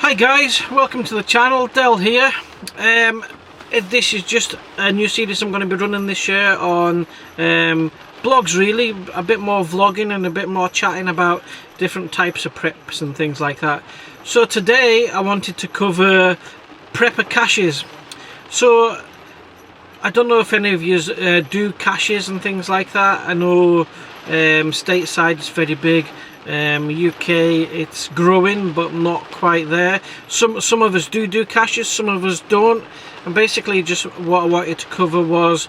Hi guys, welcome to the channel. Del here. This is just a new series I'm going to be running this year on blogs, really, a bit more vlogging and a bit more chatting about different types of preps and things like that. So today I wanted to cover prepper caches. So I don't know if any of you do caches and things like that. I know stateside it's very big. UK it's growing but not quite there. Some of us do caches, some of us don't, and basically just what I wanted to cover was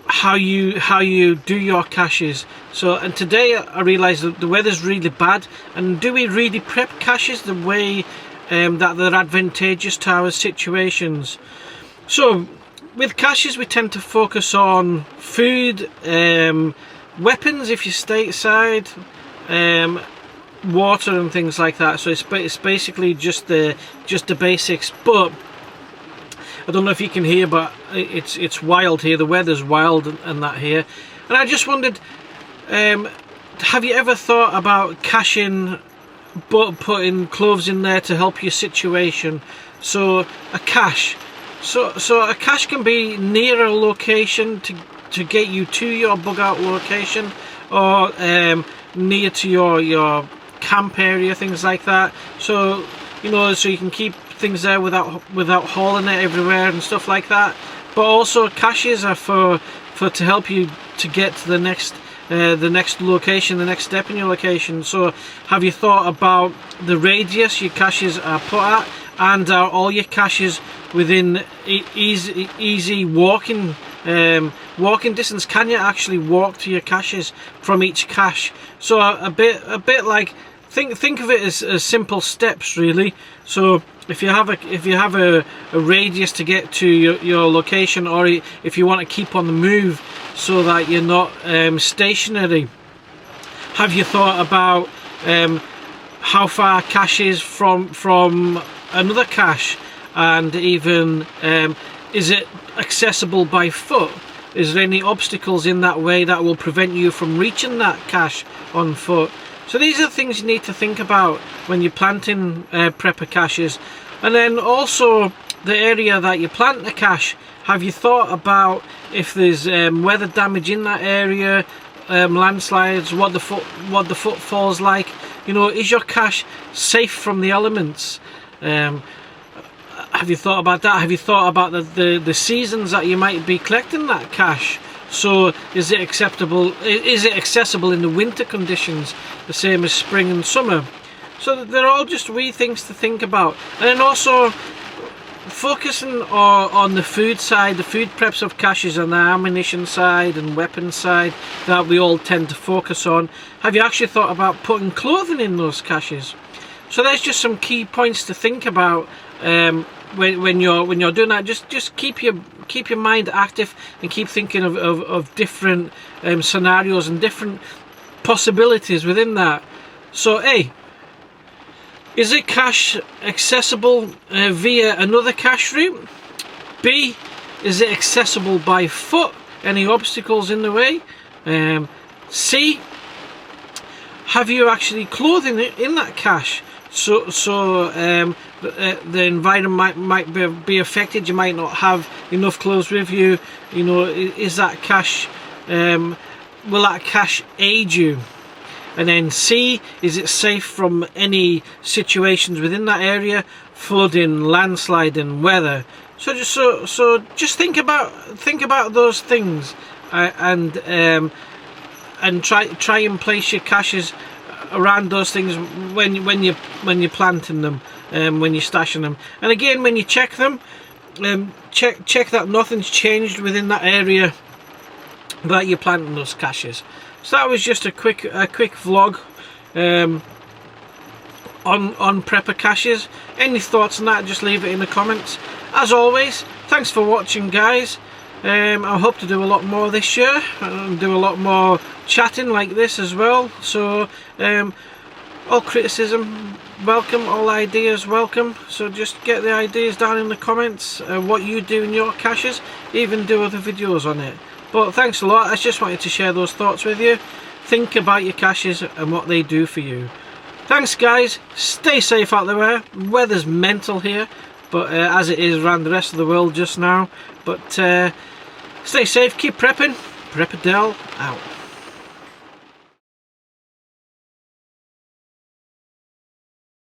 how you do your caches. So, and today I realised that the weather's really bad, and do we really prep caches the way that they're advantageous to our situations? So with caches we tend to focus on food, weapons if you're stateside, water and things like that. So it's basically just the basics. But I don't know if you can hear, but it's wild here. The weather's wild and that here. And I just wondered, have you ever thought about caching but putting clothes in there to help your situation? So a cache. So a cache can be near a location to get you to your bug out location, or near to your camp area, things like that. So so you can keep things there without hauling it everywhere and stuff like that. But also caches are for to help you to get to the next location, the next step in your location. So have you thought about the radius your caches are put at, and are all your caches within easy walking distance? Can you actually walk to your caches from each cache? So a bit like, think of it as simple steps, really. So if you have a radius to get to your location, or if you want to keep on the move so that you're not stationary, have you thought about how far a cache is from another cache, and even is it accessible by foot? Is there any obstacles in that way that will prevent you from reaching that cache on foot? So these are things you need to think about when you're planting prepper caches. And then also the area that you plant the cache, have you thought about if there's weather damage in that area, landslides, what the footfall's like? Is your cache safe from the elements? Have you thought about that? Have you thought about the seasons that you might be collecting that cache? So is it acceptable? Is it accessible in the winter conditions, the same as spring and summer? So they're all just wee things to think about. And then also focusing on the food side, the food preps of caches, and the ammunition side and weapon side that we all tend to focus on. Have you actually thought about putting clothing in those caches? So there's just some key points to think about when you're doing that. Just keep your mind active and keep thinking of different scenarios and different possibilities within that. So A, is it cache accessible via another cache route? B, is it accessible by foot? Any obstacles in the way? C, have you actually clothing in that cache? So the environment might be affected. You might not have enough clothes with you. Is that cache, will that cache aid you? And then C, is it safe from any situations within that area, flooding, landsliding, weather? So just think about those things, and try and place your caches around those things when you're planting them, when you're stashing them. And again, when you check them, check that nothing's changed within that area that you're planting those caches. So that was just a quick vlog on prepper caches. Any thoughts on that, just leave it in the comments. As always, thanks for watching, guys. I hope to do a lot more this year and do a lot more chatting like this as well. So all criticism welcome, all ideas welcome. So just get the ideas down in the comments, what you do in your caches, even do other videos on it. But thanks a lot. I just wanted to share those thoughts with you. Think about your caches and what they do for you. Thanks guys, stay safe out there. Weather's mental here, but as it is around the rest of the world just now. But stay safe, keep prepping. Preppadel out.